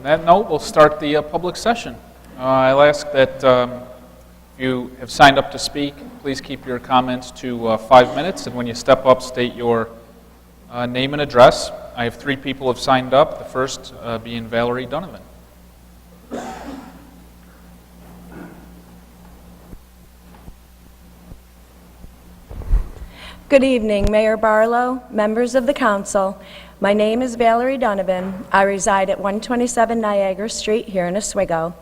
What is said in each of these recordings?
On that note, we'll start the public session. I'll ask that if you have signed up to speak, please keep your comments to 5 minutes, and when you step up, state your name and address. I have 3 people who have signed up, the first being Valerie Donovan. Good evening, Mayor Barlow, members of the council. My name is Valerie Donovan. I reside at 127 Niagara Street here in Oswego,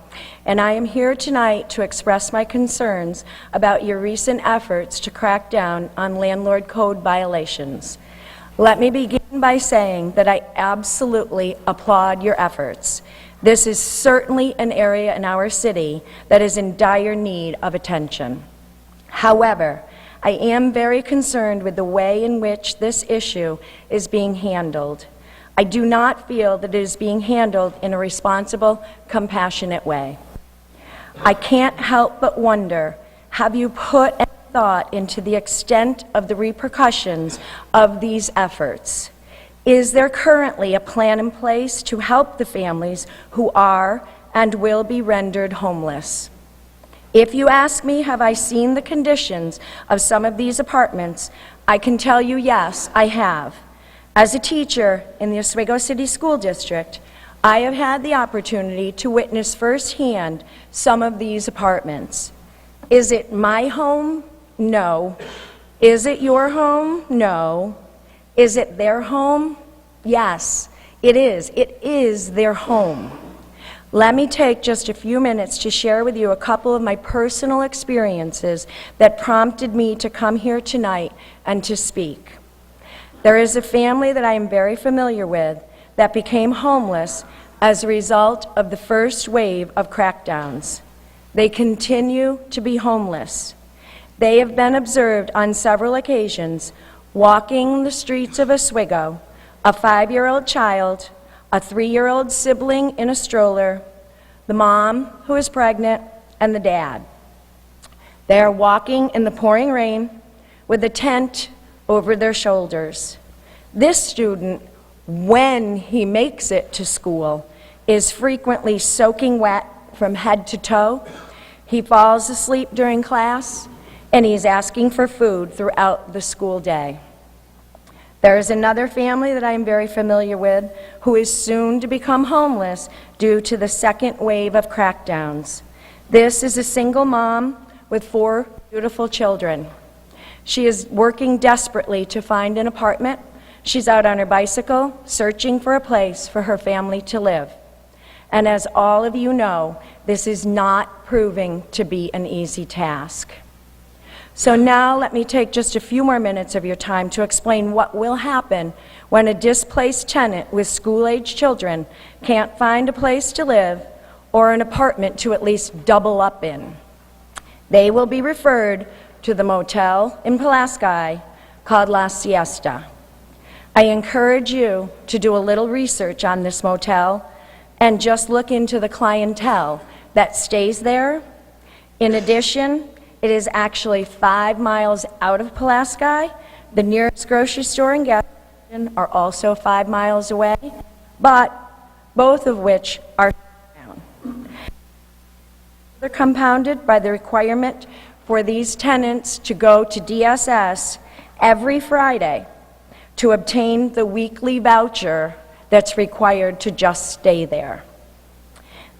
and I am here tonight to express my concerns about your recent efforts to crack down on landlord code violations. Let me begin by saying that I absolutely applaud your efforts. This is certainly an area in our city that is in dire need of attention. However, I am very concerned with the way in which this issue is being handled. I do not feel that it is being handled in a responsible, compassionate way. I can't help but wonder, have you put any thought into the extent of the repercussions of these efforts? Is there currently a plan in place to help the families who are and will be rendered homeless? If you ask me, have I seen the conditions of some of these apartments, I can tell you yes, I have. As a teacher in the Oswego City School District, I have had the opportunity to witness firsthand some of these apartments. Is it my home? No. Is it your home? No. Is it their home? Yes, it is. It is their home. Let me take just a few minutes to share with you a couple of my personal experiences that prompted me to come here tonight and to speak. There is a family that I am very familiar with that became homeless as a result of the first wave of crackdowns. They continue to be homeless. They have been observed on several occasions walking the streets of Oswego, a 5-year-old child, a 3-year-old sibling in a stroller, the mom who is pregnant, and the dad. They are walking in the pouring rain with a tent over their shoulders. This student, when he makes it to school, is frequently soaking wet from head to toe. He falls asleep during class, and he's asking for food throughout the school day. There is another family that I am very familiar with who is soon to become homeless due to the second wave of crackdowns. This is a single mom with 4 beautiful children. She is working desperately to find an apartment. She's out on her bicycle searching for a place for her family to live. And as all of you know, this is not proving to be an easy task. So now let me take just a few more minutes of your time to explain what will happen when a displaced tenant with school-age children can't find a place to live or an apartment to at least double up in. They will be referred to the motel in Pulaski called La Siesta. I encourage you to do a little research on this motel and just look into the clientele that stays there. In addition, it is actually 5 miles out of Pulaski. The nearest grocery store and gas station are also 5 miles away, but both of which are down. They're compounded by the requirement for these tenants to go to DSS every Friday to obtain the weekly voucher that's required to just stay there.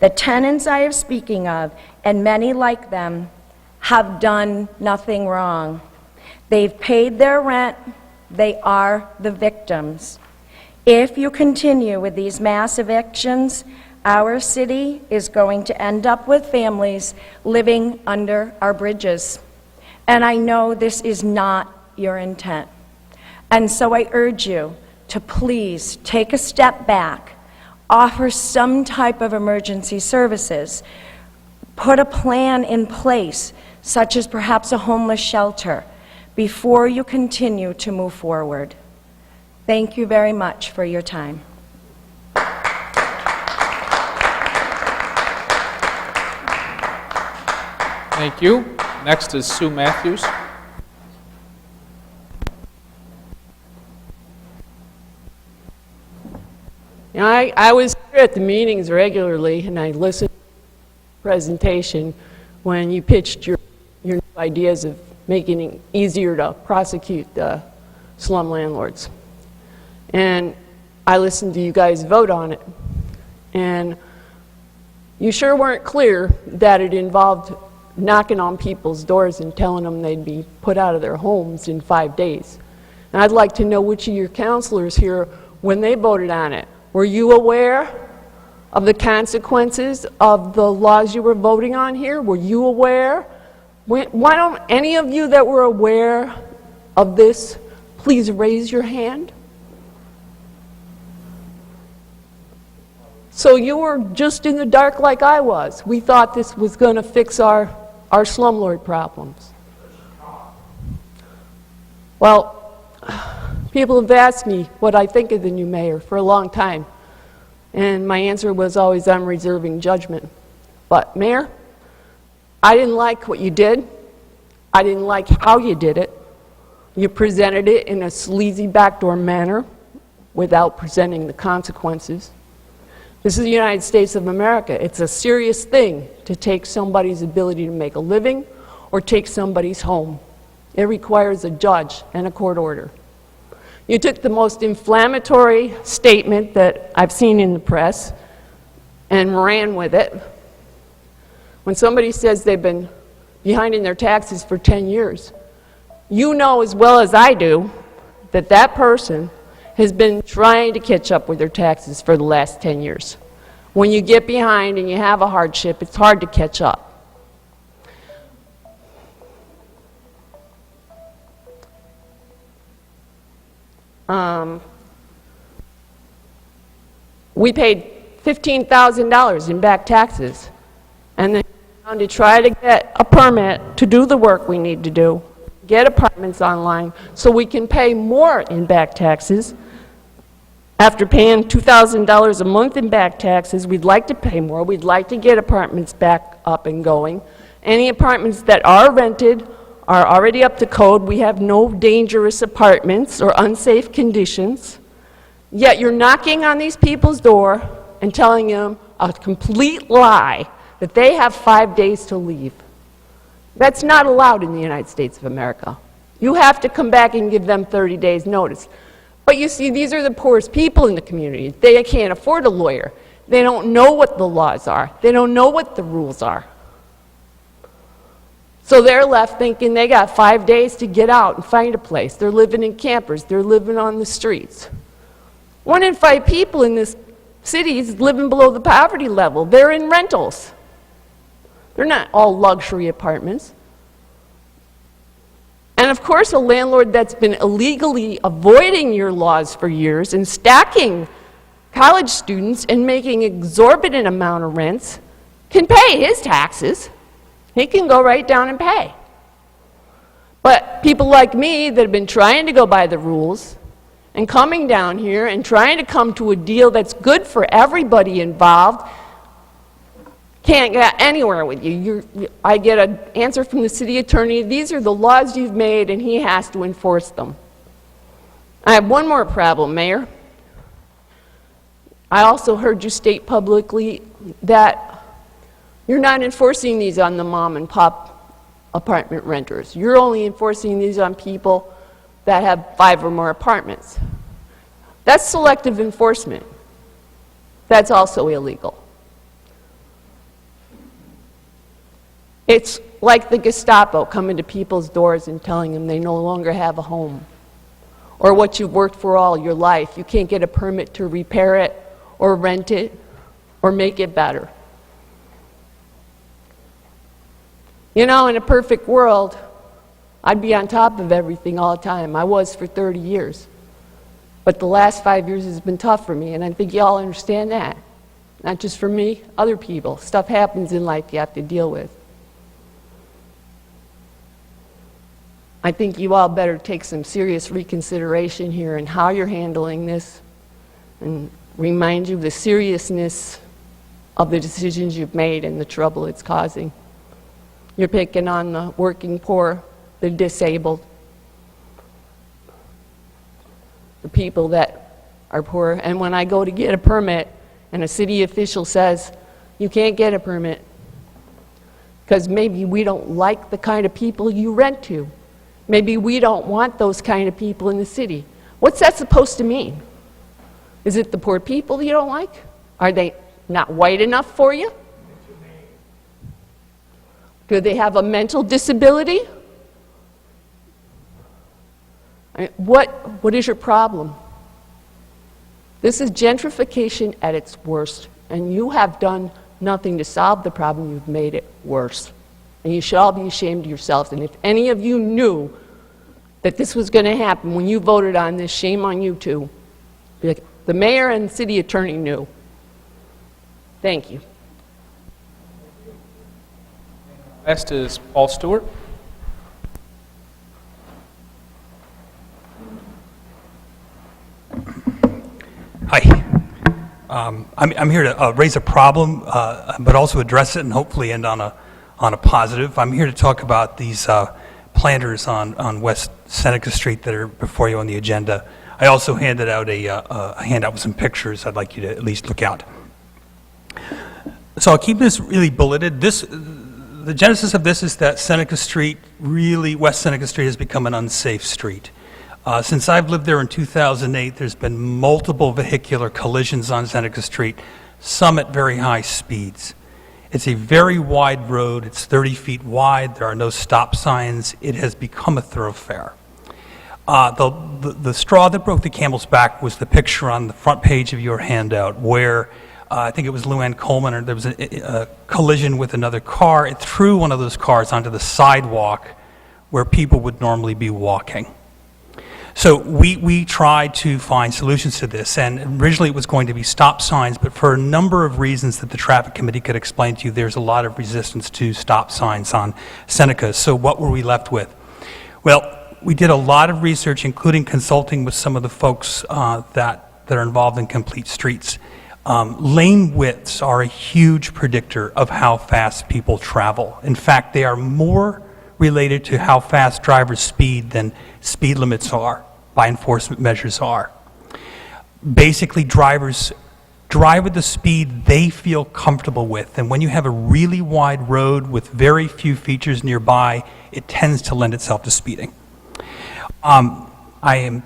The tenants I am speaking of, and many like them, have done nothing wrong. They've paid their rent. They are the victims. If you continue with these mass evictions, our city is going to end up with families living under our bridges. And I know this is not your intent. And so I urge you to please take a step back, offer some type of emergency services, put a plan in place, such as perhaps a homeless shelter, before you continue to move forward. Thank you very much for your time. Thank you. Next is Sue Matthews. You know, I was at the meetings regularly, and I listened to the presentation when you pitched your new ideas of making it easier to prosecute the slum landlords. And I listened to you guys vote on it. And you sure weren't clear that it involved knocking on people's doors and telling them they'd be put out of their homes in 5 days. And I'd like to know which of your counselors here, when they voted on it, were you aware of the consequences of the laws you were voting on here? Were you aware? Why don't any of you that were aware of this, please raise your hand? So you were just in the dark like I was. We thought this was going to fix our slumlord problems. Well, people have asked me what I think of the new mayor for a long time, and my answer was always, I'm reserving judgment. But Mayor, I didn't like what you did. I didn't like how you did it. You presented it in a sleazy backdoor manner without presenting the consequences. This is the United States of America. It's a serious thing to take somebody's ability to make a living or take somebody's home. It requires a judge and a court order. You took the most inflammatory statement that I've seen in the press and ran with it. When somebody says they've been behind in their taxes for 10 years, you know as well as I do that that person has been trying to catch up with their taxes for the last 10 years. When you get behind and you have a hardship, it's hard to catch up. We paid $15,000 in back taxes, and then to try to get a permit to do the work we need to do, get apartments online, so we can pay more in back taxes. After paying $2,000 a month in back taxes, we'd like to pay more. We'd like to get apartments back up and going. Any apartments that are rented are already up to code. We have no dangerous apartments or unsafe conditions. Yet you're knocking on these people's door and telling them a complete lie that they have 5 days to leave. That's not allowed in the United States of America. You have to come back and give them 30 days notice. But you see, these are the poorest people in the community. They can't afford a lawyer. They don't know what the laws are. They don't know what the rules are. So they're left thinking they got 5 days to get out and find a place. They're living in campers. They're living on the streets. 1 in 5 people in this city is living below the poverty level. They're in rentals. They're not all luxury apartments. And of course, a landlord that's been illegally avoiding your laws for years and stacking college students and making exorbitant amount of rents can pay his taxes. He can go right down and pay. But people like me that have been trying to go by the rules and coming down here and trying to come to a deal that's good for everybody involved can't get anywhere with you. I get an answer from the city attorney, these are the laws you've made and he has to enforce them. I have one more problem, Mayor. I also heard you state publicly that you're not enforcing these on the mom and pop apartment renters. You're only enforcing these on people that have 5 or more apartments. That's selective enforcement. That's also illegal. It's like the Gestapo coming to people's doors and telling them they no longer have a home, or what you've worked for all your life. You can't get a permit to repair it, or rent it, or make it better. You know, in a perfect world, I'd be on top of everything all the time. I was for 30 years. But the last 5 years has been tough for me, and I think you all understand that. Not just for me, other people. Stuff happens in life you have to deal with. I think you all better take some serious reconsideration here in how you're handling this and remind you of the seriousness of the decisions you've made and the trouble it's causing. You're picking on the working poor, the disabled, the people that are poor. And when I go to get a permit and a city official says, you can't get a permit because maybe we don't like the kind of people you rent to. Maybe we don't want those kind of people in the city. What's that supposed to mean? Is it the poor people you don't like? Are they not white enough for you? Do they have a mental disability? I mean, what is your problem? This is gentrification at its worst, and you have done nothing to solve the problem. You've made it worse. And you should all be ashamed of yourselves. And if any of you knew that this was going to happen when you voted on this, shame on you too. Be like, the mayor and city attorney knew. Thank you. Last is Paul Stewart. Hi. I'm here to raise a problem, but also address it and hopefully end on a positive. I'm here to talk about these planters on West Seneca Street that are before you on the agenda. I also handed out a handout with some pictures I'd like you to at least look out. So I'll keep this really bulleted. The genesis of this is that Seneca Street, really, West Seneca Street has become an unsafe street. Since I've lived there in 2008, there's been multiple vehicular collisions on Seneca Street, some at very high speeds. It's a very wide road. It's 30 feet wide. There are no stop signs. It has become a thoroughfare. The straw that broke the camel's back was the picture on the front page of your handout where I think it was Luann Coleman, or there was a collision with another car. It threw one of those cars onto the sidewalk where people would normally be walking. So we tried to find solutions to this, and originally it was going to be stop signs, but for a number of reasons that the traffic committee could explain to you, there's a lot of resistance to stop signs on Seneca. So what were we left with? Well, we did a lot of research, including consulting with some of the folks that are involved in Complete Streets. Lane widths are a huge predictor of how fast people travel. In fact, they are more related to how fast drivers speed than speed limits are, by enforcement measures are. Basically, drivers drive at the speed they feel comfortable with, and when you have a really wide road with very few features nearby, it tends to lend itself to speeding. I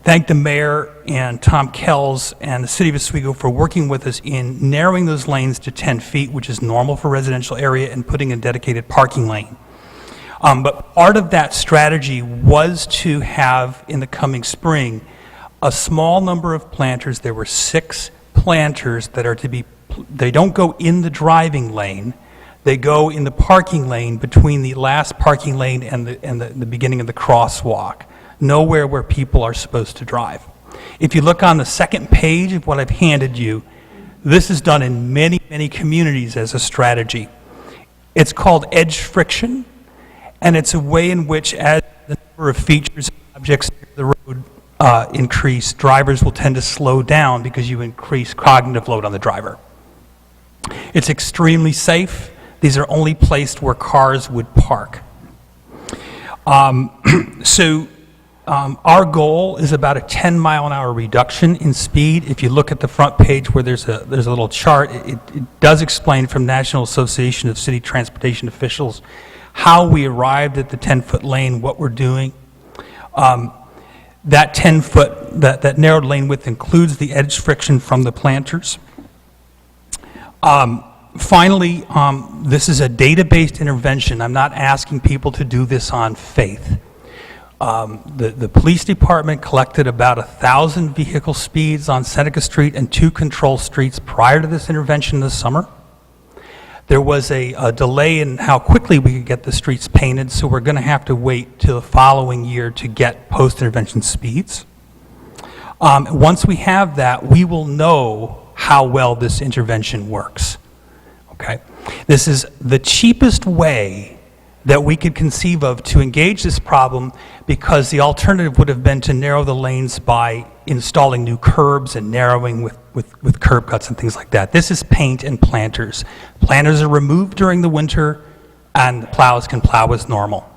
thank the mayor and Tom Kells and the city of Oswego for working with us in narrowing those lanes to 10 feet, which is normal for a residential area, and putting a dedicated parking lane. But part of that strategy was to have, in the coming spring, a small number of planters. There were 6 planters that are to be, they don't go in the driving lane, they go in the parking lane between the last parking lane and the beginning of the crosswalk, nowhere where people are supposed to drive. If you look on the second page of what I've handed you, this is done in many, many communities as a strategy. It's called edge friction, and it's a way in which, as the number of features and objects near the road increase, drivers will tend to slow down because you increase cognitive load on the driver. It's extremely safe. These are only placed where cars would park. Our goal is about a 10-mile-an-hour reduction in speed. If you look at the front page where there's a little chart, it does explain from National Association of City Transportation Officials how we arrived at the 10-foot lane, what we're doing. That 10-foot, that narrowed lane width includes the edge friction from the planters. Finally, this is a data-based intervention. I'm not asking people to do this on faith. The police department collected about 1,000 vehicle speeds on Seneca Street and 2 control streets prior to this intervention this summer. There was a delay in how quickly we could get the streets painted, so we're going to have to wait till the following year to get post-intervention speeds. Once we have that, we will know how well this intervention works. Okay? This is the cheapest way that we could conceive of to engage this problem, because the alternative would have been to narrow the lanes by installing new curbs and narrowing with curb cuts and things like that. This is paint and planters. Planters are removed during the winter, and the plows can plow as normal.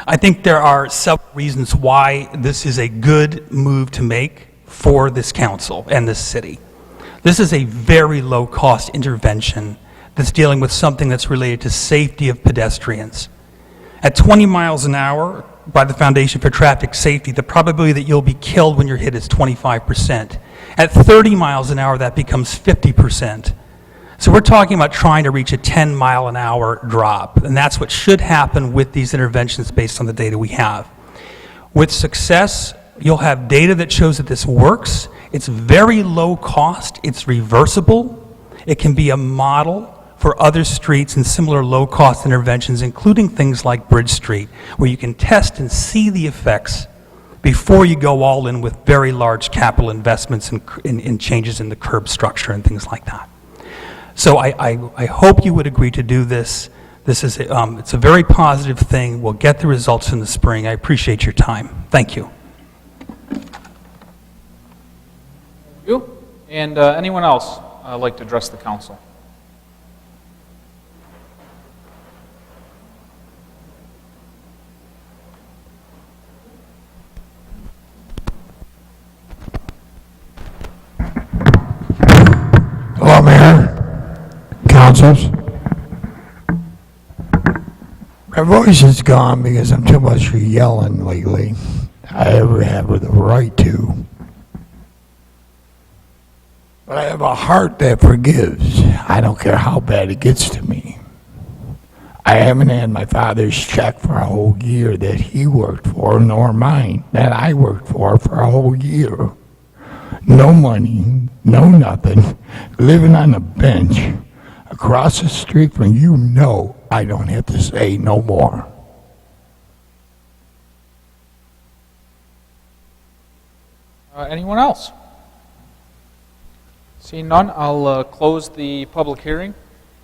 I think there are several reasons why this is a good move to make for this council and this city. This is a very low-cost intervention that's dealing with something that's related to safety of pedestrians. At 20 miles an hour, by the Foundation for Traffic Safety, the probability that you'll be killed when you're hit is 25%. At 30 miles an hour, that becomes 50%. So we're talking about trying to reach a 10-mile-an-hour drop, and that's what should happen with these interventions based on the data we have. With success, you'll have data that shows that this works. It's very low cost. It's reversible. It can be a model for other streets and similar low-cost interventions, including things like Bridge Street, where you can test and see the effects before you go all in with very large capital investments and changes in the curb structure and things like that. So I hope you would agree to do this. This is it's a very positive thing. We'll get the results in the spring. I appreciate your time. Thank you. Thank you. And anyone else like to address the council? Hello, Mayor, councils. My voice is gone because I'm too much yelling lately. I ever have the right to. But I have a heart that forgives. I don't care how bad it gets to me. I haven't had my father's check for a whole year that he worked for, nor mine that I worked for a whole year. No money, no nothing, living on a bench across the street from you. No, I don't have to say no more. Anyone else? Seeing none, I'll close the public hearing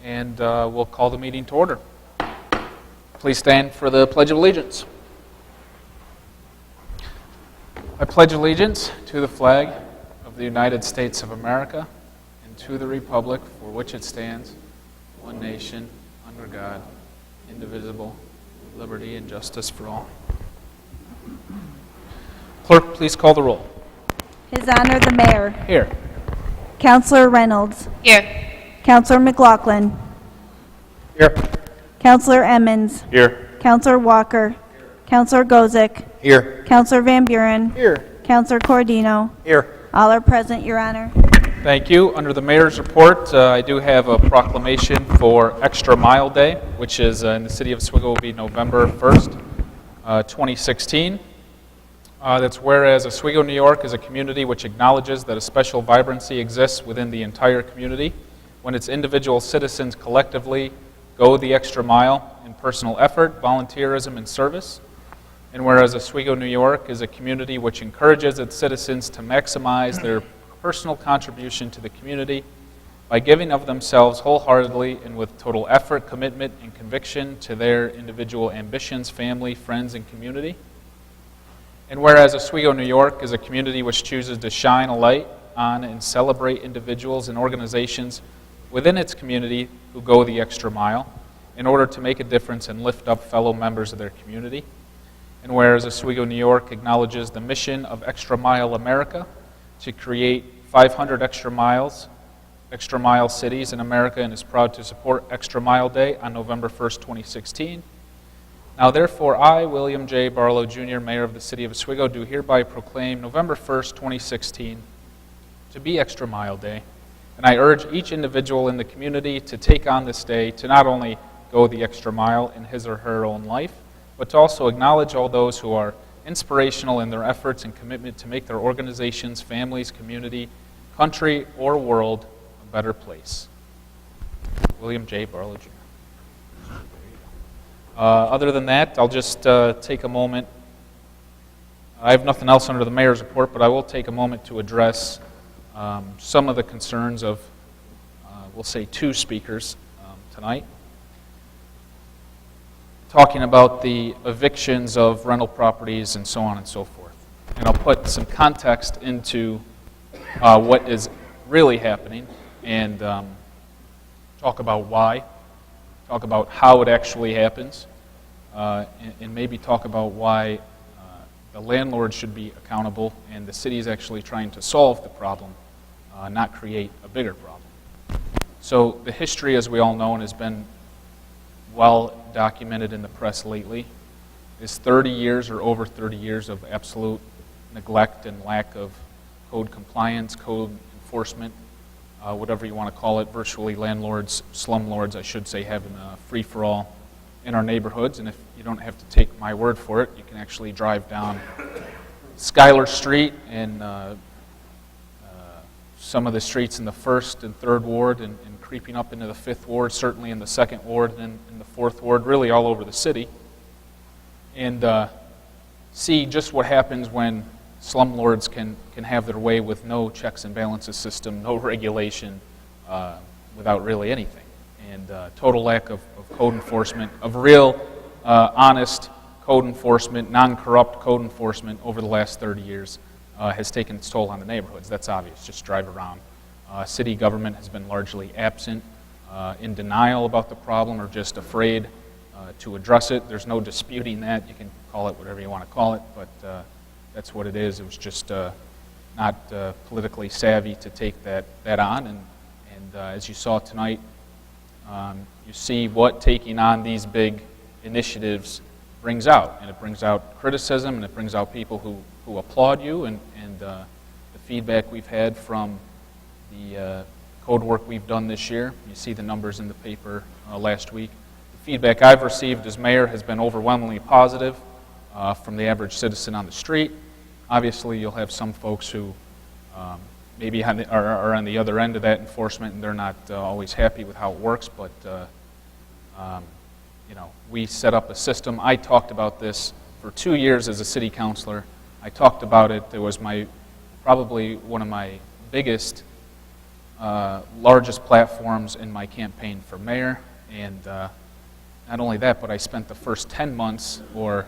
and we'll call the meeting to order. Please stand for the Pledge of Allegiance. I pledge allegiance to the flag of the United States of America and to the republic for which it stands, one nation, under God, indivisible, with liberty and justice for all. Clerk, please call the roll. His Honor the Mayor. Here. Councilor Reynolds. Here. Councilor McLaughlin. Here. Councilor Emmons. Here. Councilor Walker. Councilor Gozick. Here. Councilor Van Buren. Here. Councilor Cordino. Here. All are present, Your Honor. Thank you. Under the mayor's report, I do have a proclamation for Extra Mile Day, which is in the city of Oswego will be November 1st, 2016. That's whereas Oswego, New York is a community which acknowledges that a special vibrancy exists within the entire community when its individual citizens collectively go the extra mile in personal effort, volunteerism, and service. And whereas Oswego, New York is a community which encourages its citizens to maximize their personal contribution to the community by giving of themselves wholeheartedly and with total effort, commitment, and conviction to their individual ambitions, family, friends, and community. And whereas Oswego, New York is a community which chooses to shine a light on and celebrate individuals and organizations within its community who go the extra mile in order to make a difference and lift up fellow members of their community. And whereas Oswego, New York acknowledges the mission of Extra Mile America to create 500 extra mile cities in America, and is proud to support Extra Mile Day on November 1st, 2016. Now therefore I, William J. Barlow Jr., Mayor of the City of Oswego, do hereby proclaim November 1st, 2016 to be Extra Mile Day. And I urge each individual in the community to take on this day to not only go the extra mile in his or her own life, but to also acknowledge all those who are inspirational in their efforts and commitment to make their organizations, families, community, country, or world a better place. William J. Barlow Jr. Other than that, I'll just take a moment. I have nothing else under the mayor's report, but I will take a moment to address some of the concerns of, we'll say, two speakers tonight, talking about the evictions of rental properties and so on and so forth. And I'll put some context into what is really happening and talk about why, talk about how it actually happens, and maybe talk about why the landlord should be accountable and the city is actually trying to solve the problem not create a bigger problem. So the history, as we all know, and has been well documented in the press lately, is 30 years or over 30 years of absolute neglect and lack of code compliance, code enforcement, whatever you want to call it. Virtually landlords, slumlords, I should say, having a free-for-all in our neighborhoods. And if you don't have to take my word for it, you can actually drive down Schuyler Street and some of the streets in the 1st and 3rd Ward and creeping up into the 5th Ward, certainly in the 2nd Ward and in the 4th Ward, really all over the city, and see just what happens when slumlords can have their way with no checks and balances system, no regulation, without really anything, and total lack of code enforcement, of real, honest code enforcement, non-corrupt code enforcement over the last 30 years has taken its toll on the neighborhoods. That's obvious. Just drive around. City government has been largely absent, in denial about the problem, or just afraid to address it. There's no disputing that. You can call it whatever you want to call it, but that's what it is. It was just not politically savvy to take that on, and as you saw tonight, you see what taking on these big initiatives brings out, and it brings out criticism, and it brings out people who applaud you, and the feedback we've had from the code work we've done this year. You see the numbers in the paper last week. The feedback I've received as mayor has been overwhelmingly positive from the average citizen on the street. Obviously, you'll have some folks who maybe are on the other end of that enforcement, and they're not always happy with how it works, but we set up a system. I talked about this for 2 years as a city councilor. I talked about it. It was probably one of my biggest, largest platforms in my campaign for mayor, and not only that, but I spent the first 10 months, or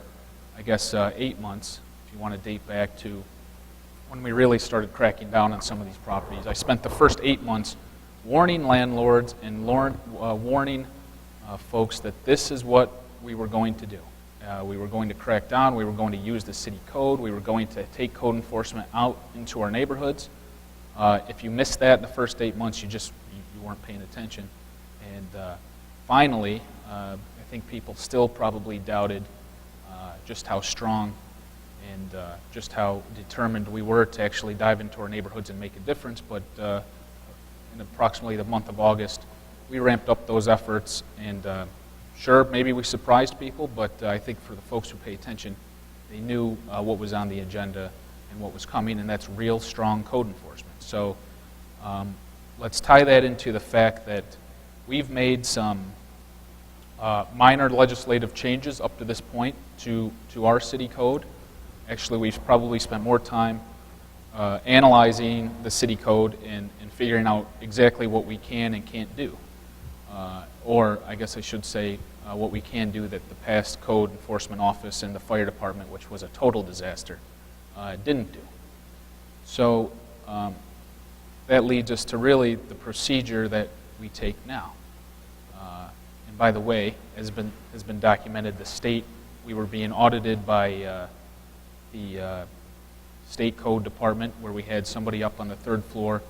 I guess 8 months, if you want to date back to when we really started cracking down on some of these properties. I spent the first 8 months warning landlords and warning folks that this is what we were going to do. We were going to crack down. We were going to use the city code. We were going to take code enforcement out into our neighborhoods. If you missed that in the first 8 months, you weren't paying attention. And finally, I think people still probably doubted just how strong and just how determined we were to actually dive into our neighborhoods and make a difference. But in approximately the month of August, we ramped up those efforts, and sure, maybe we surprised people, but I think for the folks who pay attention, they knew what was on the agenda and what was coming, and that's real strong code enforcement. So let's tie that into the fact that we've made some minor legislative changes up to this point to our city code. Actually, we've probably spent more time analyzing the city code and figuring out exactly what we can and can't do. Or I guess I should say what we can do that the past code enforcement office and the fire department, which was a total disaster, didn't do. So that leads us to really the procedure that we take now. And by the way, has been documented, the state, we were being audited by the state code department, where we had somebody up on the 3rd floor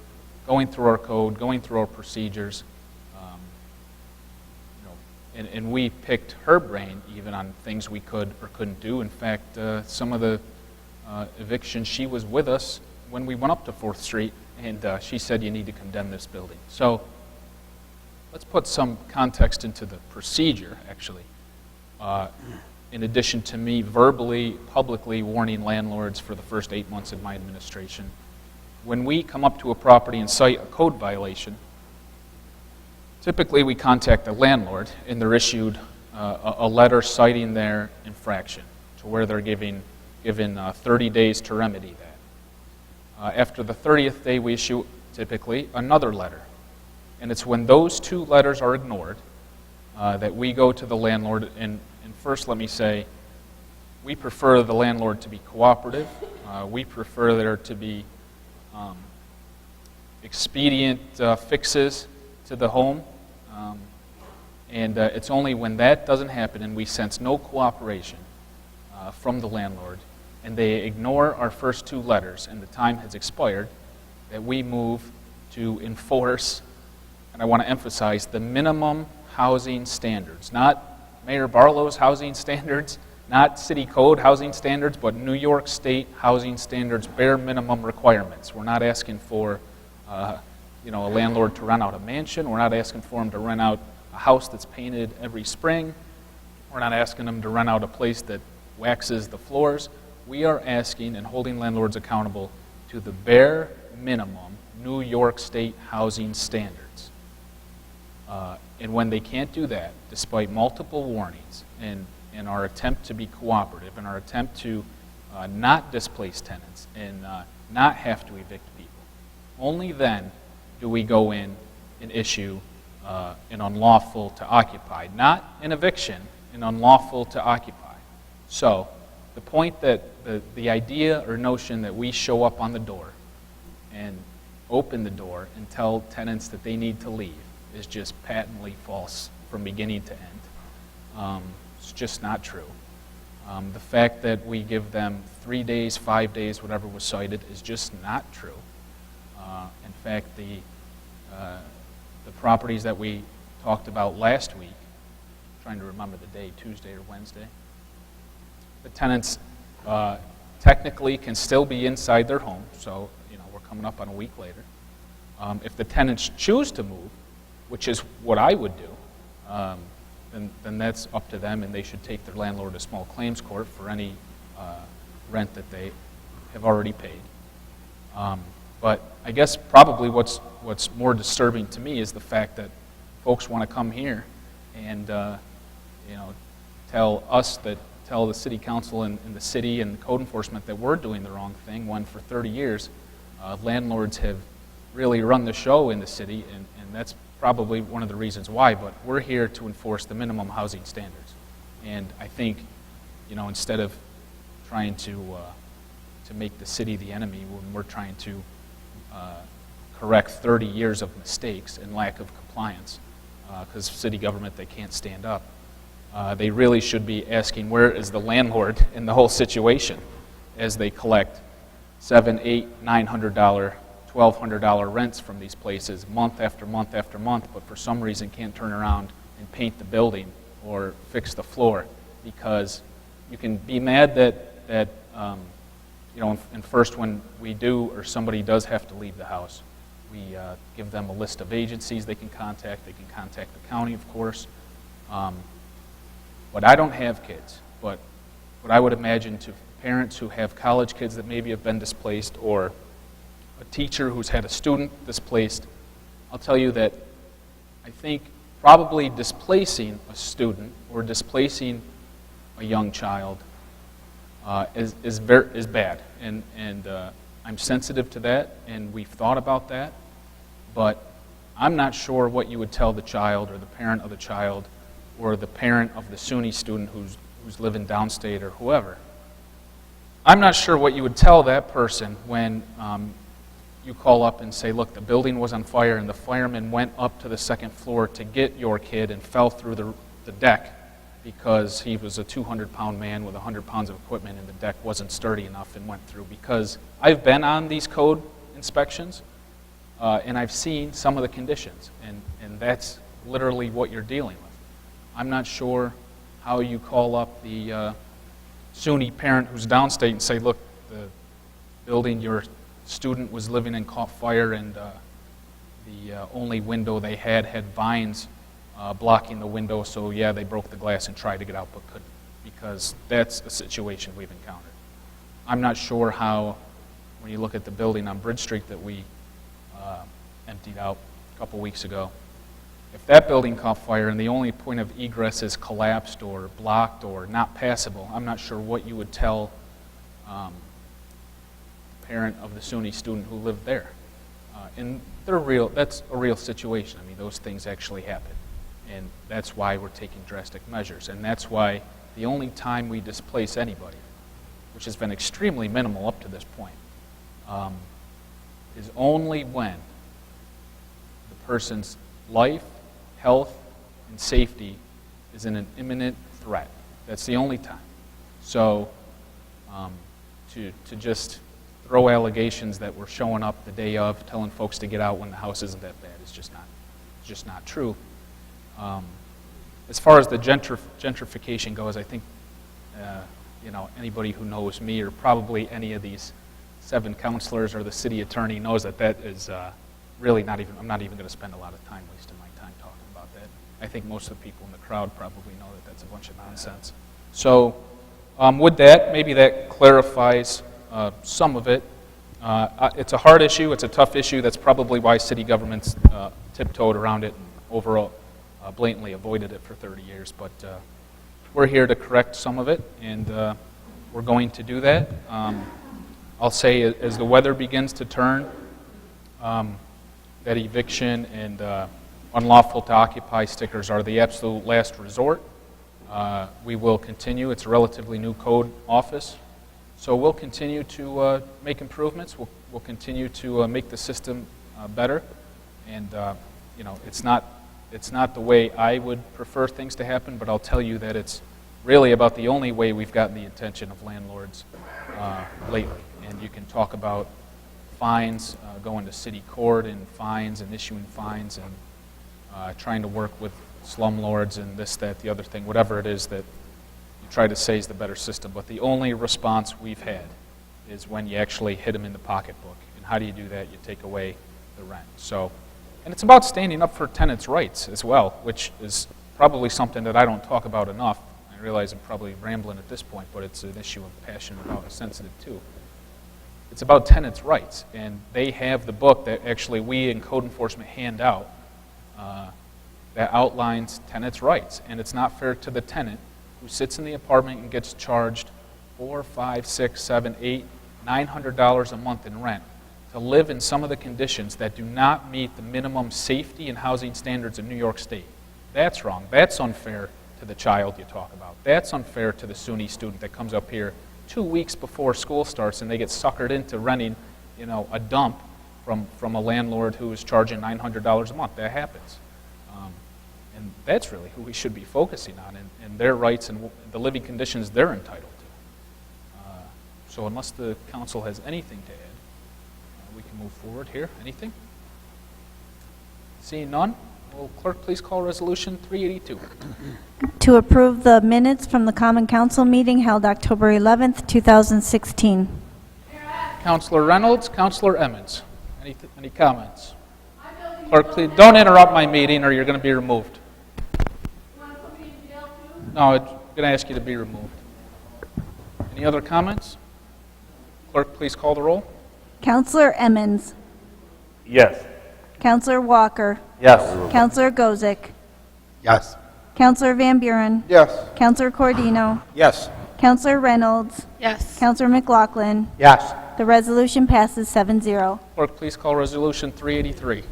going through our code, going through our procedures. And we picked her brain even on things we could or couldn't do. In fact, some of the evictions, she was with us when we went up to 4th Street, and she said, you need to condemn this building. So let's put some context into the procedure, actually. In addition to me verbally, publicly warning landlords for the first 8 months of my administration, when we come up to a property and cite a code violation, typically we contact the landlord, and they're issued a letter citing their infraction, to where they're given 30 days to remedy that. After the 30th day, we issue typically another letter. And it's when those 2 letters are ignored that we go to the landlord. And first, let me say, we prefer the landlord to be cooperative. We prefer there to be expedient fixes to the home. And it's only when that doesn't happen and we sense no cooperation from the landlord, and they ignore our first 2 letters and the time has expired, that we move to enforce, and I want to emphasize, the minimum housing standards, not Mayor Barlow's housing standards, not city code housing standards, but New York State housing standards, bare minimum requirements. We're not asking for a landlord to rent out a mansion. We're not asking for him to rent out a house that's painted every spring. We're not asking them to rent out a place that waxes the floors. We are asking and holding landlords accountable to the bare minimum New York State housing standards. And when they can't do that, despite multiple warnings and in our attempt to be cooperative, in our attempt to not displace tenants and not have to evict people, only then do we go in and issue an unlawful to occupy, not an eviction, an unlawful to occupy. So the point that the idea or notion that we show up on the door and open the door and tell tenants that they need to leave is just patently false from beginning to end. It's just not true. The fact that we give them 3 days, 5 days, whatever was cited, is just not true. In fact, the properties that we talked about last week, trying to remember the day, Tuesday or Wednesday, the tenants technically can still be inside their home, so we're coming up on a week later. If the tenants choose to move, which is what I would do, then that's up to them, and they should take their landlord to small claims court for any rent that they have already paid. But I guess probably what's more disturbing to me is the fact that folks want to come here and tell the city council and the city and code enforcement that we're doing the wrong thing, when for 30 years landlords have really run the show in the city, and that's probably one of the reasons why. But we're here to enforce the minimum housing standards, and I think instead of trying to make the city the enemy when we're trying to correct 30 years of mistakes and lack of compliance, because city government, they can't stand up. They really should be asking, where is the landlord in the whole situation, as they collect $700, $800, $900, $1,200 rents from these places month after month after month, but for some reason can't turn around and paint the building or fix the floor, because you can be mad that and first when we do or somebody does have to leave the house, we give them a list of agencies they can contact. They can contact the county, of course. But I don't have kids. But what I would imagine to parents who have college kids that maybe have been displaced, or a teacher who's had a student displaced, I'll tell you that I think probably displacing a student or displacing a young child is bad, and I'm sensitive to that, and we've thought about that, but I'm not sure what you would tell the child or the parent of the child or the parent of the SUNY student who's living downstate or whoever. I'm not sure what you would tell that person when you call up and say, look, the building was on fire and the fireman went up to the second floor to get your kid and fell through the deck because he was a 200-pound man with 100 pounds of equipment and the deck wasn't sturdy enough and went through. Because I've been on these code inspections and I've seen some of the conditions, and that's literally what you're dealing with. I'm not sure how you call up the SUNY parent who's downstate and say, look, the building your student was living in caught fire, and the only window they had vines blocking the window, so yeah, they broke the glass and tried to get out but couldn't, because that's a situation we've encountered. I'm not sure how, when you look at the building on Bridge Street that we emptied out a couple weeks ago, if that building caught fire and the only point of egress is collapsed or blocked or not passable, I'm not sure what you would tell the parent of the SUNY student who lived there. And that's a real situation. I mean, those things actually happen. And that's why we're taking drastic measures. And that's why the only time we displace anybody, which has been extremely minimal up to this point, is only when the person's life, health, and safety is in an imminent threat. That's the only time. So to just throw allegations that we're showing up the day of, telling folks to get out when the house isn't that bad. It's just not true. As far as the gentrification goes, I think anybody who knows me, or probably any of these 7 counselors or the city attorney, knows that that is really not even. I'm not even going to spend a lot of time wasting my time talking about that. I think most of the people in the crowd probably know that that's a bunch of nonsense. So, with that, maybe that clarifies some of it. It's a hard issue. It's a tough issue. That's probably why city governments tiptoed around it and overall blatantly avoided it for 30 years. But we're here to correct some of it, and we're going to do that. I'll say as the weather begins to turn, that eviction and unlawful to occupy stickers are the absolute last resort. We will continue. It's a relatively new code office. So we'll continue to make improvements. We'll continue to make the system better. And, it's not the way I would prefer things to happen, but I'll tell you that it's really about the only way we've gotten the attention of landlords lately. And you can talk about fines, going to city court and fines and issuing fines and trying to work with slumlords and this, that, the other thing, whatever it is that you try to say is the better system. But the only response we've had is when you actually hit them in the pocketbook. And how do you do that? You take away the rent. So, and it's about standing up for tenants' rights as well, which is probably something that I don't talk about enough. I realize I'm probably rambling at this point, but it's an issue I'm passionate about and sensitive to. It's about tenants' rights, and they have the book that actually we in code enforcement hand out that outlines tenants' rights. And it's not fair to the tenant who sits in the apartment and gets charged $400, $500, $600, $700, $800, $900 a month in rent to live in some of the conditions that do not meet the minimum safety and housing standards of New York State. That's wrong. That's unfair to the child you talk about. That's unfair to the SUNY student that comes up here 2 weeks before school starts and they get suckered into renting, a dump from a landlord who is charging $900 a month. That happens. And that's really who we should be focusing on and their rights and the living conditions they're entitled to. So unless the council has anything to add, we can move forward here. Anything? Seeing none, will clerk please call resolution 382. To approve the minutes from the Common Council meeting held October 11th, 2016. Councilor Reynolds, Councilor Emmons. Any comments? Clerk, please don't interrupt my meeting or you're going to be removed. No, I'm going to ask you to be removed. Any other comments? Clerk, please call the roll. Counselor Emmons. Yes. Counselor Walker. Yes. Counselor Gozick. Yes. Counselor Van Buren. Yes. Counselor Cordino. Yes. Counselor Reynolds. Yes. Counselor McLaughlin. Yes. The resolution passes 7-0. Clerk, please call resolution 383.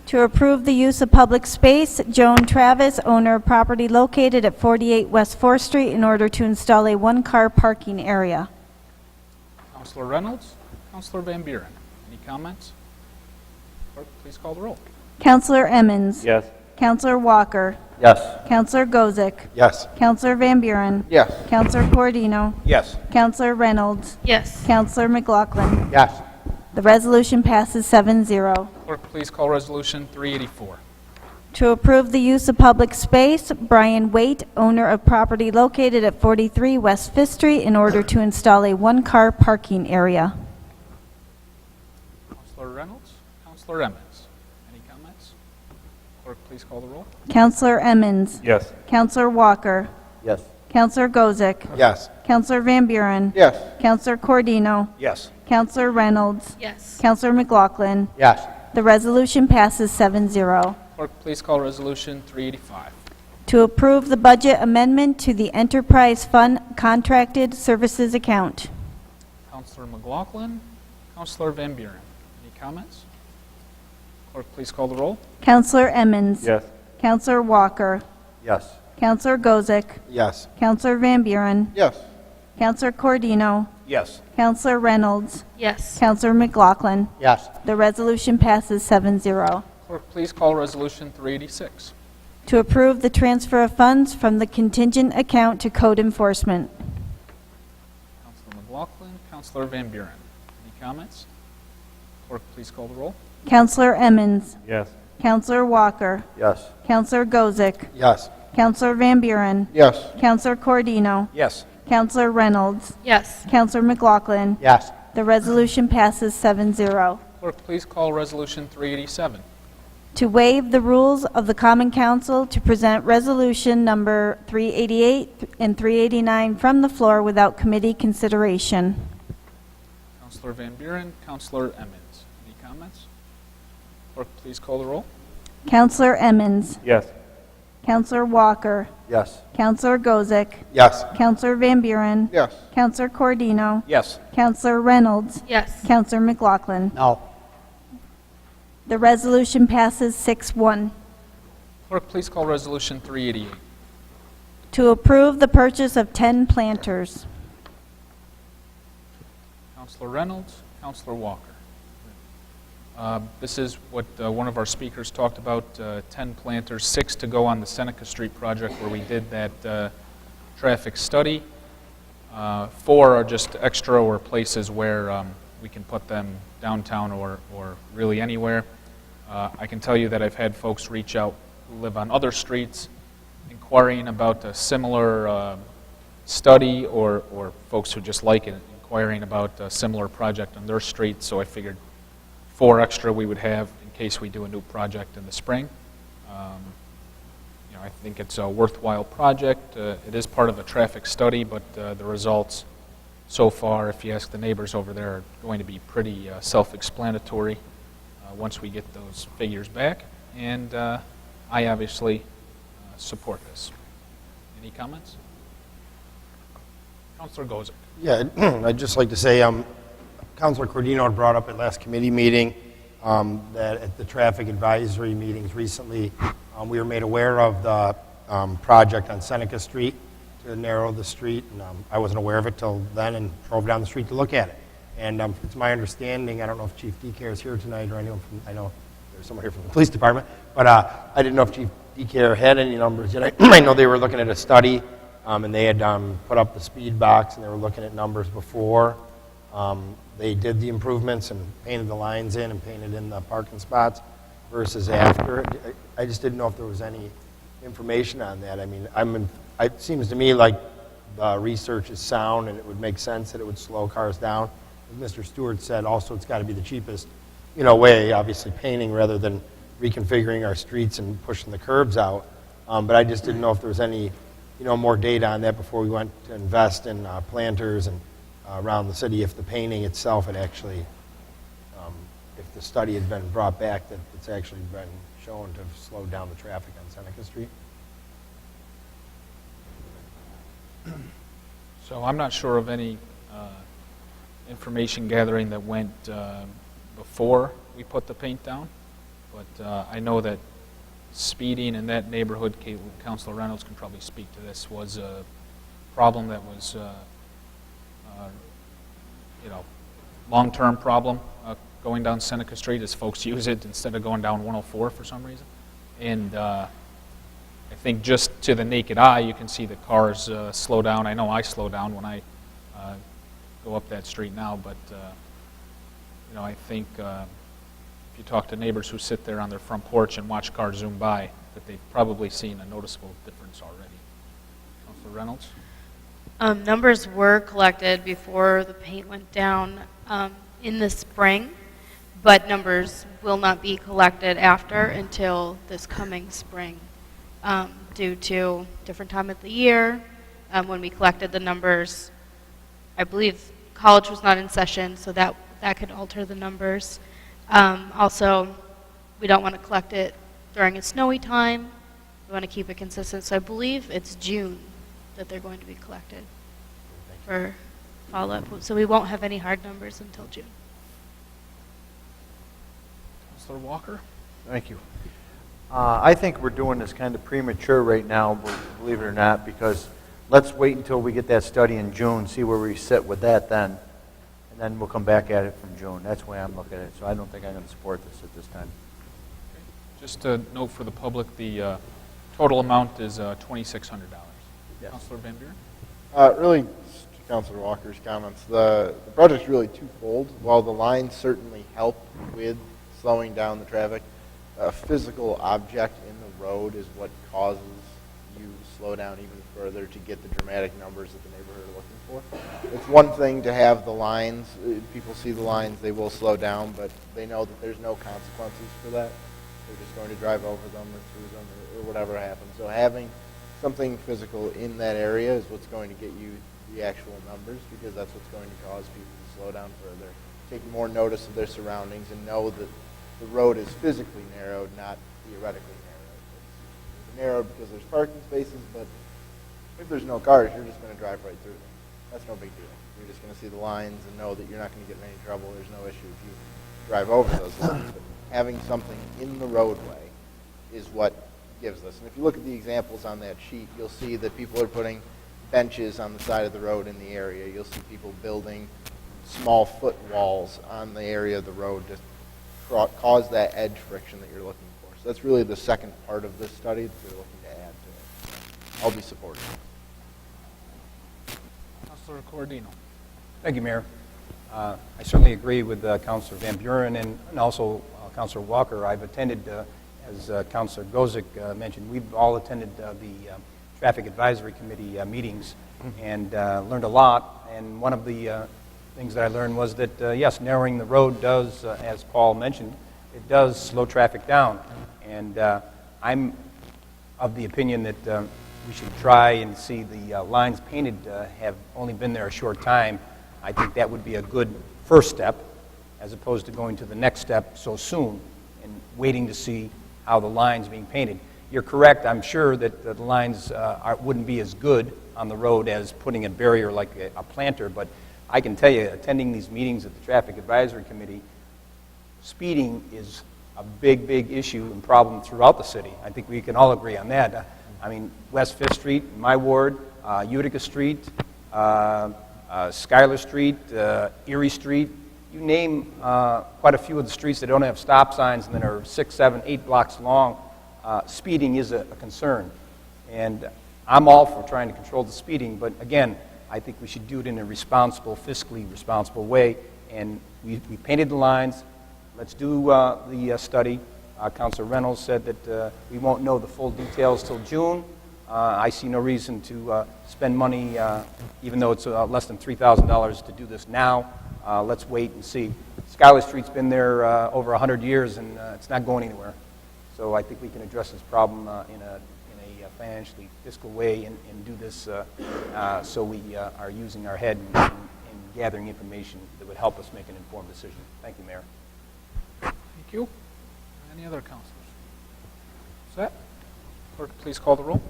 To approve the use of public space, Joan Travis, owner of property located at 48 West 4th Street, in order to install a one-car parking area. Councilor Reynolds, Councilor Van Buren. Any comments? Clerk, please call the roll. Counselor Emmons. Yes. Counselor Walker. Yes. Counselor Gozick. Yes. Counselor Van Buren. Yes. Counselor Cordino. Yes. Counselor Reynolds. Yes. Counselor McLaughlin. Yes. The resolution passes 7-0. Clerk, please call resolution 384. To approve the use of public space, Brian Waite, owner of property located at 43 West 5th Street, in order to install a one-car parking area. Councilor Reynolds, Councilor Emmons. Any comments? Clerk, please call the roll. Counselor Emmons. Yes. Counselor Walker. Yes. Counselor Gozick. Yes. Counselor Van Buren. Yes. Counselor Cordino. Yes. Counselor Reynolds. Yes. Counselor McLaughlin. Yes. The resolution passes 7-0. Clerk, please call resolution 385. To approve the budget amendment to the Enterprise Fund Contracted Services Account. Councilor McLaughlin, Councilor Van Buren. Any comments? Clerk, please call the roll. Counselor Emmons. Yes. Counselor Walker. Yes. Counselor Gozick. Yes. Counselor Van Buren. Yes. Counselor Cordino. Yes. Counselor Reynolds. Yes. Counselor McLaughlin. Yes. The resolution passes 7-0. Clerk, please call resolution 386. To approve the transfer of funds from the contingent account to code enforcement. Councilor McLaughlin, Councilor Van Buren. Any comments? Clerk, please call the roll. Counselor Emmons. Yes. Counselor Walker. Yes. Counselor Gozick. Yes. Counselor Van Buren. Yes. Counselor Cordino. Yes. Counselor Reynolds. Yes. Counselor McLaughlin. Yes. The resolution passes 7-0. Clerk, please call Resolution 387. To waive the rules of the Common Council to present Resolution Number 388 and 389 from the floor without committee consideration. Counselor Van Buren, Counselor Emmons. Any comments? Clerk, please call the roll. Counselor Emmons. Yes. Counselor Walker. Yes. Counselor Gozick. Yes. Counselor Van Buren. Yes. Counselor Cordino. Yes. Counselor Reynolds. Yes. Counselor McLaughlin. No. The resolution passes 6-1. Clerk, please call Resolution 388. To approve the purchase of 10 planters. Counselor Reynolds, Counselor Walker. This is what one of our speakers talked about, 10 planters, 6 to go on the Seneca Street project where we did that traffic study. 4 are just extra or places where we can put them downtown or really anywhere. I can tell you that I've had folks reach out who live on other streets inquiring about a similar study or folks who just like it, inquiring about a similar project on their street, so I figured 4 extra we would have in case we do a new project in the spring. I think it's a worthwhile project. It is part of a traffic study, but the results so far, if you ask the neighbors over there, are going to be pretty self-explanatory once we get those figures back. And I obviously support this. Any comments? Councilor Gozick. Yeah, I'd just like to say, Councilor Cordino had brought up at last committee meeting that at the traffic advisory meetings recently, we were made aware of the project on Seneca Street to narrow the street, and I wasn't aware of it till then and drove down the street to look at it. And it's my understanding, I don't know if Chief DeCare is here tonight or anyone from, I know there's someone here from the police department, but I didn't know if Chief DeCare had any numbers yet. I know they were looking at a study, and they had put up the speed box, and they were looking at numbers before they did the improvements and painted the lines in and painted in the parking spots versus after. I just didn't know if there was any information on that. I mean, it seems to me like the research is sound and it would make sense that it would slow cars down. As Mr. Stewart said, also it's got to be the cheapest, way, obviously painting rather than reconfiguring our streets and pushing the curbs out. But I just didn't know if there was any, more data on that before we went to invest in planters and around the city, if the painting itself had actually, if the study had been brought back, that it's actually been shown to have slowed down the traffic on Seneca Street. So I'm not sure of any information gathering that went before we put the paint down, but I know that speeding in that neighborhood, Councilor Reynolds can probably speak to this, was a problem that was, long-term problem going down Seneca Street as folks use it instead of going down 104 for some reason. And I think just to the naked eye, you can see the cars slow down. I know I slow down when I go up that street now, but I think if you talk to neighbors who sit there on their front porch and watch cars zoom by, that they've probably seen a noticeable difference already. Councilor Reynolds? Numbers were collected before the paint went down in the spring, but numbers will not be collected after until this coming spring due to different time of the year. When we collected the numbers, I believe college was not in session, so that could alter the numbers. Also, we don't want to collect it during a snowy time. We want to keep it consistent, so I believe it's June that they're going to be collected for follow-up. So we won't have any hard numbers until June. Councilor Walker? Thank you. I think we're doing this kind of premature right now, believe it or not, because let's wait until we get that study in June, see where we sit with that then, and then we'll come back at it from June. That's the way I'm looking at it, so I don't think I'm going to support this at this time. Just a note for the public, the total amount is $2,600. Yes. Councilor Van Buren? Really, Councilor Walker's comments. The project's really twofold. While the lines certainly help with slowing down the traffic, a physical object in the road is what causes you to slow down even further to get the dramatic numbers that the neighborhood are looking for. It's one thing to have the lines. People see the lines, they will slow down, but they know that there's no consequences for that. They're just going to drive over them or through them or whatever happens. So having something physical in that area is what's going to get you the actual numbers, because that's what's going to cause people to slow down further, take more notice of their surroundings, and know that the road is physically narrowed, not theoretically narrowed. It's narrowed because there's parking spaces, but if there's no cars, you're just going to drive right through them. That's no big deal. You're just going to see the lines and know that you're not going to get in any trouble. There's no issue if you drive over those lines. But having something in the roadway is what gives us. And if you look at the examples on that sheet, you'll see that people are putting benches on the side of the road in the area. You'll see people building small foot walls on the area of the road to cause that edge friction that you're looking for. So that's really the second part of this study that we're looking to add to it. I'll be supporting it. Councilor Cordino. Thank you, Mayor. I certainly agree with Councilor Van Buren and also Councilor Walker. I've attended, as Councilor Gozik mentioned, we've all attended the Traffic Advisory Committee meetings and learned a lot. And one of the things that I learned was that, yes, narrowing the road does, as Paul mentioned, it does slow traffic down. And I'm of the opinion that we should try and see the lines painted have only been there a short time. I think that would be a good first step, as opposed to going to the next step so soon and waiting to see how the line's being painted. You're correct. I'm sure that the lines wouldn't be as good on the road as putting a barrier like a planter, but I can tell you, attending these meetings at the Traffic Advisory Committee, speeding is a big, big issue and problem throughout the city. I think we can all agree on that. I mean, West 5th Street, my ward, Utica Street, Schuyler Street, Erie Street, you name quite a few of the streets that don't have stop signs and that are 6, 7, 8 blocks long. Speeding is a concern. And I'm all for trying to control the speeding, but again, I think we should do it in a responsible, fiscally responsible way. And we painted the lines. Let's do the study. Councilor Reynolds said that we won't know the full details till June. I see no reason to spend money, even though it's less than $3,000 to do this now. Let's wait and see. Schuyler Street's been there over 100 years, and it's not going anywhere. So I think we can address this problem in a financially fiscal way and do this so we are using our head and gathering information that would help us make an informed decision. Thank you, Mayor. Thank you. Any other councilors? Set? Clerk, please call the roll.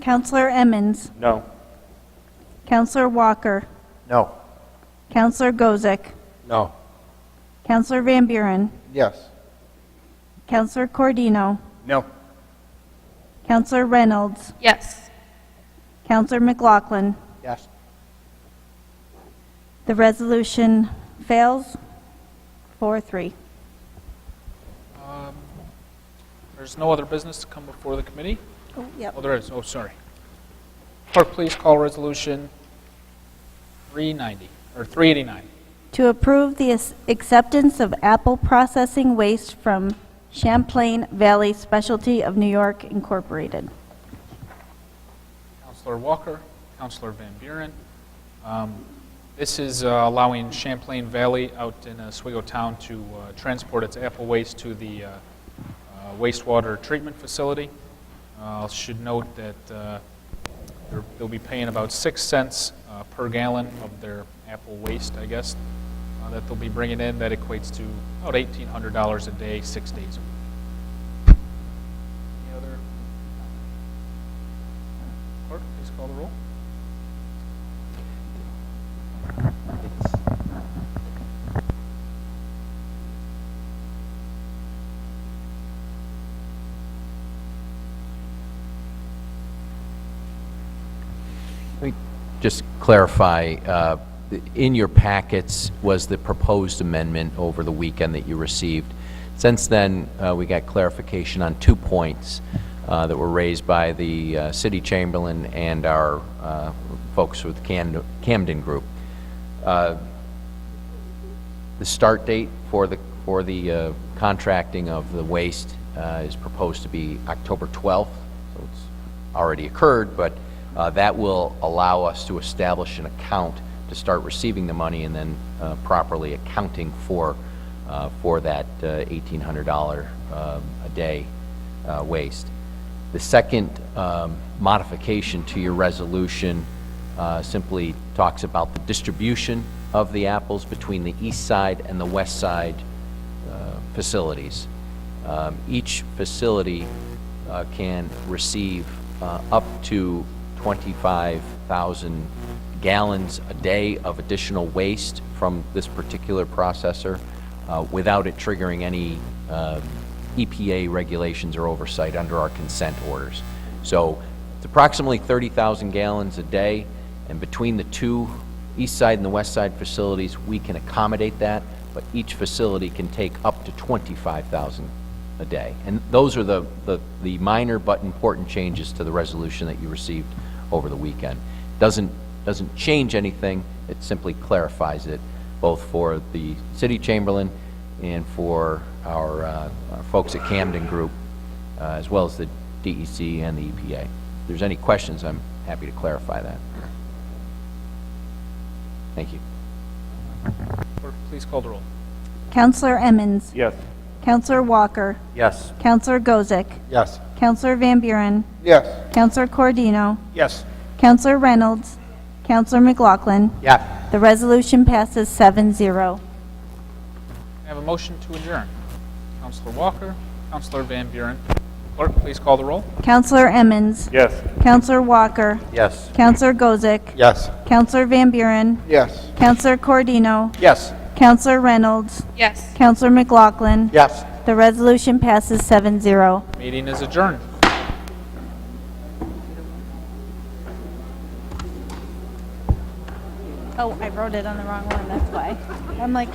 Counselor Emmons. No. Counselor Walker. No. Counselor Gozik. No. Counselor Van Buren. Yes. Counselor Cordino. No. Counselor Reynolds. Yes. Counselor McLaughlin. Yes. The resolution fails 4-3. There's no other business to come before the committee? Oh, yep. Oh, there is. Oh, sorry. Clerk, please call resolution 390, or 389. To approve the acceptance of apple processing waste from Champlain Valley Specialty of New York, Incorporated. Councilor Walker, Councilor Van Buren. This is allowing Champlain Valley out in Oswego Town to transport its apple waste to the wastewater treatment facility. I should note that they'll be paying about 6 cents per gallon of their apple waste, I guess, that they'll be bringing in. That equates to about $1,800 a day, 6 days a week. Any other? Clerk, please call the roll. Let me just clarify, in your packets was the proposed amendment over the weekend that you received. Since then, we got clarification on 2 points. that were raised by the city chamberlain and our folks with Camden Group. The start date for the contracting of the waste is proposed to be October 12th, so it's already occurred, but that will allow us to establish an account to start receiving the money and then properly accounting for that $1,800 a day waste. The second modification to your resolution simply talks about the distribution of the apples between the east side and the west side facilities. Each facility can receive up to 25,000 gallons a day of additional waste from this particular processor without it triggering any EPA regulations or oversight under our consent orders. So it's approximately 30,000 gallons a day, and between the two east side and the west side facilities, we can accommodate that, but each facility can take up to 25,000 a day. And those are the minor but important changes to the resolution that you received over the weekend. Doesn't change anything, it simply clarifies it, both for the city chamberlain and for our folks at Camden Group, as well as the DEC and the EPA. If there's any questions, I'm happy to clarify that. Thank you. Clerk, please call the roll. Counselor Emmons. Yes. Counselor Walker. Yes. Counselor Gozick. Yes. Counselor Van Buren. Yes. Counselor Cordino. Yes. Counselor Reynolds. Counselor McLaughlin. Yeah. The resolution passes 7-0. I have a motion to adjourn. Counselor Walker, Counselor Van Buren. Clerk, please call the roll. Counselor Emmons. Yes. Counselor Walker. Yes. Counselor Gozick. Yes. Counselor Van Buren. Yes. Counselor Cordino. Yes. Counselor Reynolds. Yes. Counselor McLaughlin. Yes. The resolution passes 7-0. Meeting is adjourned. Oh, I wrote it on the wrong one, that's why. I'm like,